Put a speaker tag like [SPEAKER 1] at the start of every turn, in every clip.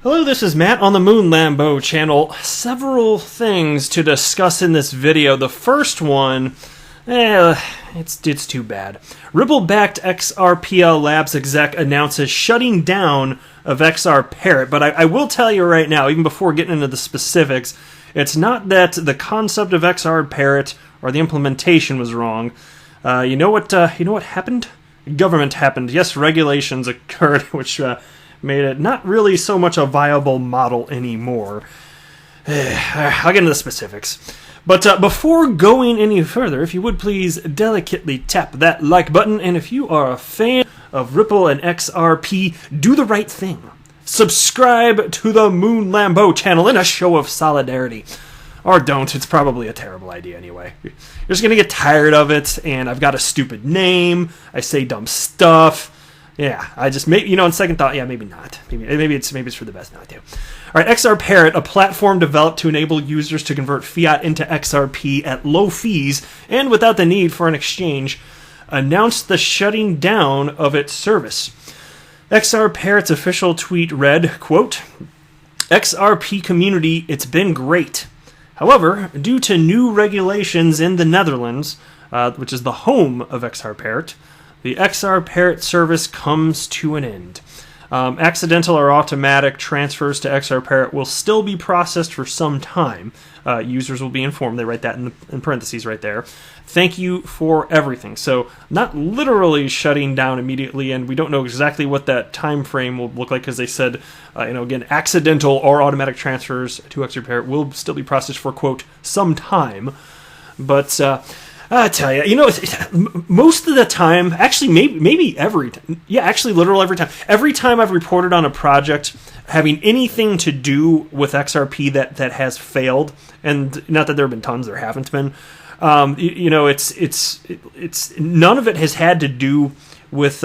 [SPEAKER 1] Hello, this is Matt on the Moon Lambo channel. Several things to discuss in this video. The first one, it's too bad. Ripple-backed XRP Labs exec announces shutting down of XR Parrot. But I will tell you right now, even before getting into the specifics, it's not that the concept of XR Parrot or the implementation was wrong. You know what happened? Government happened. Yes, regulations occurred, which made it not really so much a viable model anymore. I'll get into the specifics. But before going any further, if you would please delicately tap that like button, and if you are a fan of Ripple and XRP, do the right thing. Subscribe to the Moon Lambo channel in a show of solidarity. Or don't, it's probably a terrible idea anyway. You're just gonna get tired of it, and I've got a stupid name, I say dumb stuff. Yeah, I just on second thought, yeah, maybe not. Maybe it's for the best not to. All right, XR Parrot, a platform developed to enable users to convert fiat into XRP at low fees and without the need for an exchange, announced the shutting down of its service. XR Parrot's official tweet read, quote, "XRP community, it's been great. However, due to new regulations in the Netherlands, which is the home of XR Parrot, the XR Parrot service comes to an end. Accidental or automatic transfers to XR Parrot will still be processed for some time. Users will be informed." They write that in parentheses right there. "Thank you for everything." So not literally shutting down immediately, and we don't know exactly what that time frame will look like because they said, again, accidental or automatic transfers to XR Parrot will still be processed for, quote, some time. But I tell you, most of the time, actually, maybe every time, literal every time. Every time I've reported on a project having anything to do with XRP that has failed, and not that there have been tons, there haven't been. It's none of it has had to do with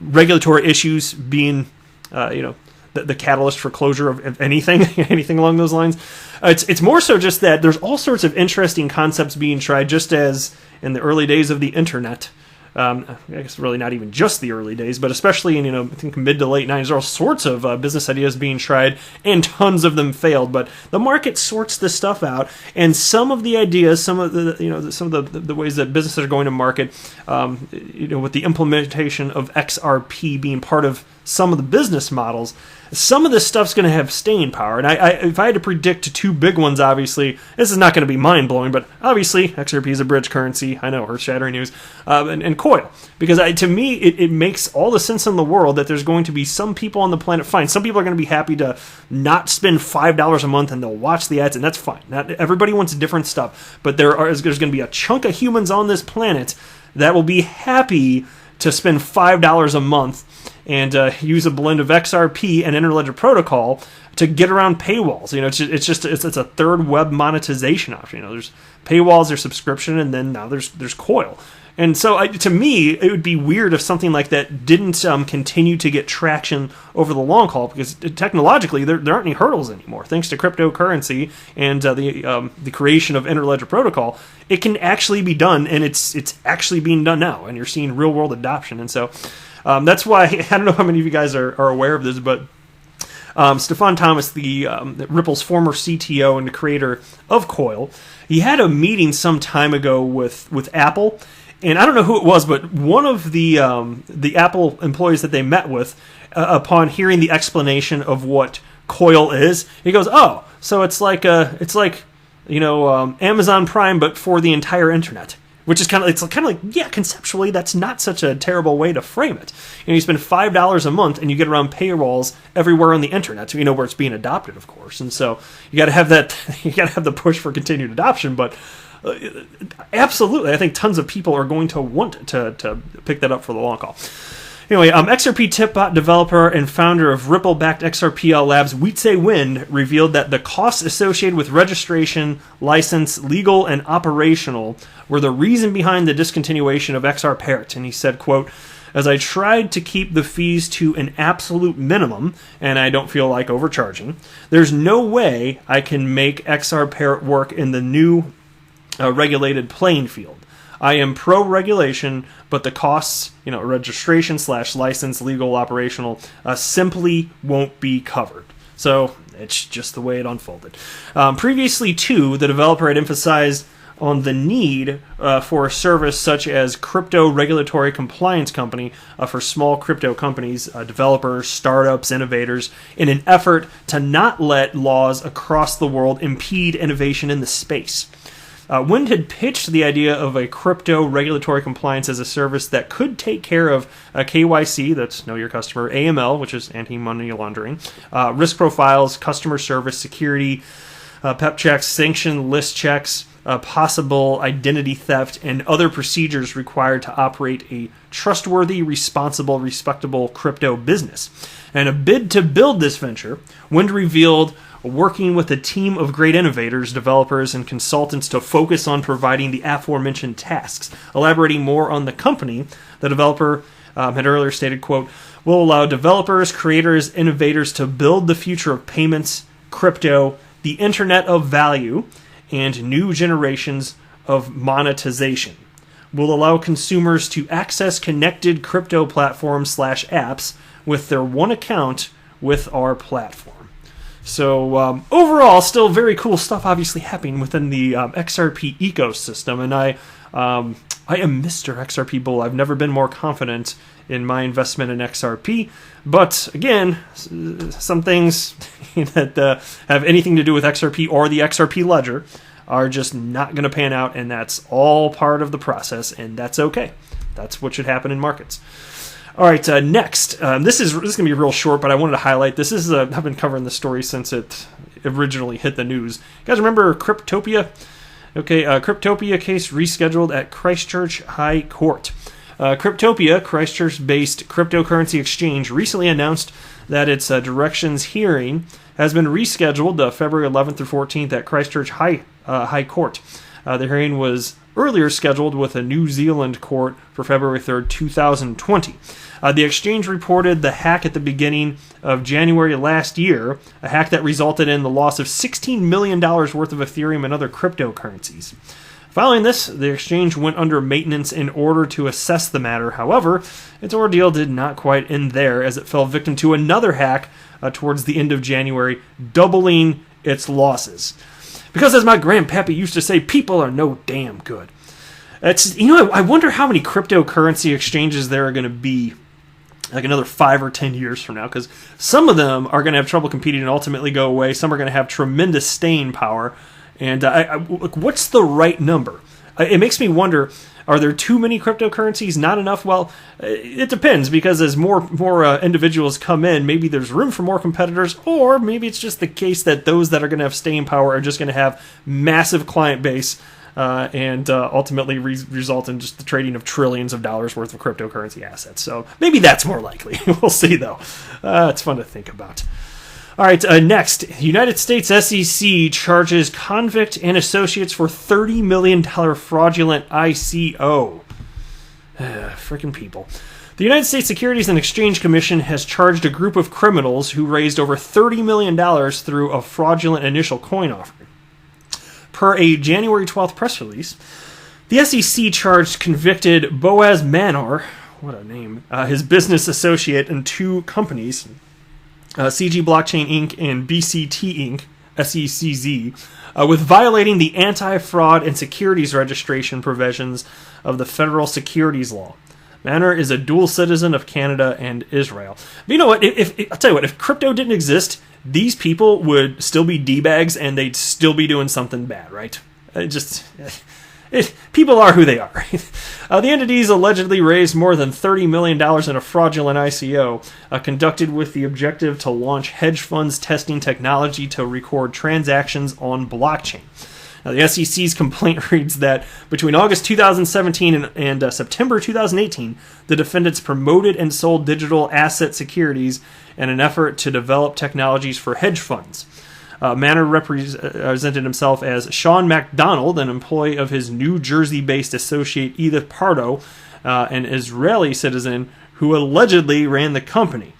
[SPEAKER 1] regulatory issues being the catalyst for closure of anything along those lines. It's more so just that there's all sorts of interesting concepts being tried, just as in the early days of the internet. I guess really not even just the early days, but especially in I think mid to late 90s, there are all sorts of business ideas being tried, and tons of them failed. But the market sorts this stuff out, and some of the ideas, some of the ways that businesses are going to market, with the implementation of XRP being part of some of the business models, some of this stuff's going to have staying power. And if I had to predict two big ones, obviously, this is not going to be mind-blowing, but obviously XRP is a bridge currency. I know, earth-shattering news. And Coil. Because to me, it makes all the sense in the world that there's going to be some people on the planet, fine, some people are going to be happy to not spend $5 a month and they'll watch the ads, and that's fine. Not everybody wants different stuff, but there's going to be a chunk of humans on this planet that will be happy to spend $5 a month and use a blend of XRP and Interledger Protocol to get around paywalls. It's a third web monetization option. There's paywalls, there's subscription, and then now there's Coil. And so, to me, it would be weird if something like that didn't continue to get traction over the long haul, because technologically there aren't any hurdles anymore. Thanks to cryptocurrency and the creation of Interledger Protocol, it can actually be done, and it's actually being done now, and you're seeing real world adoption. And so that's why I don't know how many of you guys are aware of this, but Stefan Thomas, the Ripple's former CTO and the creator of Coil, he had a meeting some time ago with Apple. And I don't know who it was, but one of the Apple employees that they met with, upon hearing the explanation of what Coil is, he goes, "Oh, so it's like Amazon Prime, but for the entire internet." Which is kind of like, yeah, conceptually, that's not such a terrible way to frame it. You spend $5 a month and you get around paywalls everywhere on the internet, where it's being adopted, of course. And so you got to have that, you got to have the push for continued adoption, but. Absolutely, I think tons of people are going to want to pick that up for the long haul. Anyway, XRP Tipbot developer and founder of Ripple-backed XRP Labs, Wietse Wind, revealed that the costs associated with registration, license, legal, and operational were the reason behind the discontinuation of XR Parrot. And he said, quote, "As I tried to keep the fees to an absolute minimum, and I don't feel like overcharging, there's no way I can make XR Parrot work in the new regulated playing field. I am pro-regulation, but the costs, registration / license, legal, operational, simply won't be covered. So it's just the way it unfolded. Previously, too, the developer had emphasized on the need for a service such as crypto regulatory compliance company for small crypto companies, developers, startups, innovators, in an effort to not let laws across the world impede innovation in the space. Wind had pitched the idea of a crypto regulatory compliance as a service that could take care of KYC, that's Know Your Customer, AML, which is anti-money laundering, risk profiles, customer service, security, PEP checks, sanction list checks, possible identity theft, and other procedures required to operate a trustworthy, responsible, respectable crypto business. And a bid to build this venture, Wind revealed working with a team of great innovators, developers, and consultants to focus on providing the aforementioned tasks. Elaborating more on the company, the developer had earlier stated, quote, will allow developers, creators, innovators to build the future of payments, crypto, the Internet of Value, and new generations of monetization. Will allow consumers to access connected crypto platforms / apps with their one account with our platform. So overall, still very cool stuff obviously happening within the XRP ecosystem, and I am Mr. XRP Bull. I've never been more confident in my investment in XRP, but again, some things that have anything to do with XRP or the XRP ledger are just not going to pan out, and that's all part of the process, and that's okay. That's what should happen in markets. All right, next. This is going to be real short, but I wanted to highlight this. I've been covering the story since it originally hit the news. You guys remember CryptoPia? Okay, CryptoPia case rescheduled at Christchurch High Court. CryptoPia, Christchurch-based cryptocurrency exchange, recently announced that its directions hearing has been rescheduled February 11th through 14th at Christchurch High Court. The hearing was earlier scheduled with a New Zealand court for February 3rd, 2020. The exchange reported the hack at the beginning of January last year, a hack that resulted in the loss of $16 million worth of Ethereum and other cryptocurrencies. Following this, the exchange went under maintenance in order to assess the matter. However, its ordeal did not quite end there, as it fell victim to another hack towards the end of January, doubling its losses. Because as my grandpappy used to say, people are no damn good. I wonder how many cryptocurrency exchanges there are going to be like another 5 or 10 years from now, because some of them are going to have trouble competing and ultimately go away. Some are going to have tremendous staying power. And what's the right number? It makes me wonder, are there too many cryptocurrencies, not enough? Well, it depends, because as more individuals come in, maybe there's room for more competitors, or maybe it's just the case that those that are going to have staying power are just going to have massive client base and ultimately result in just the trading of trillions of dollars worth of cryptocurrency assets. So maybe that's more likely. We'll see, though. It's fun to think about. All right, next, United States SEC charges Convict and Associates for $30 million fraudulent ICO. Frickin' people. The United States Securities and Exchange Commission has charged a group of criminals who raised over $30 million through a fraudulent initial coin offering. Per a January 12th press release, the SEC charged convicted Boaz Manor, what a name, his business associate, and 2 companies, CG Blockchain Inc. and BCT Inc., SECZ, with violating the anti-fraud and securities registration provisions of the federal securities law. Manor is a dual citizen of Canada and Israel. But you know what? I'll tell you what, if crypto didn't exist, these people would still be D-bags and they'd still be doing something bad, right? People are who they are. The entities allegedly raised more than $30 million in a fraudulent ICO conducted with the objective to launch hedge funds testing technology to record transactions on blockchain. Now, the SEC's complaint reads that between August 2017 and September 2018, the defendants promoted and sold digital asset securities in an effort to develop technologies for hedge funds. Manor represented himself as Sean MacDonald, an employee of his New Jersey-based associate Edith Parrot, an Israeli citizen who allegedly ran the company.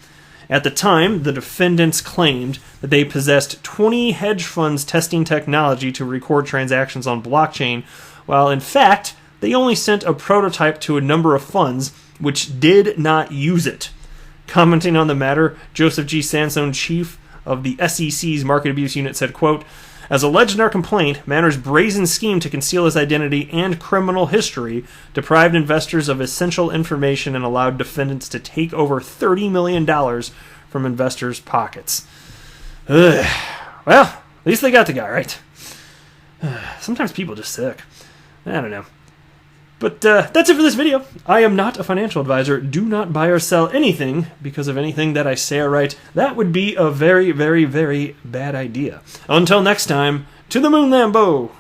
[SPEAKER 1] At the time, the defendants claimed that they possessed 20 hedge funds testing technology to record transactions on blockchain, while in fact, they only sent a prototype to a number of funds which did not use it. Commenting on the matter, Joseph G. Sansone, chief of the SEC's Market Abuse Unit, said, quote, "As alleged in our complaint, Manner's brazen scheme to conceal his identity and criminal history deprived investors of essential information and allowed defendants to take over $30 million from investors' pockets." Ugh. Well, at least they got the guy, right? Sometimes people just suck. I don't know. But that's it for this video. I am not a financial advisor. Do not buy or sell anything because of anything that I say or write. That would be a very, very, very bad idea. Until next time, to the moon, Lambo!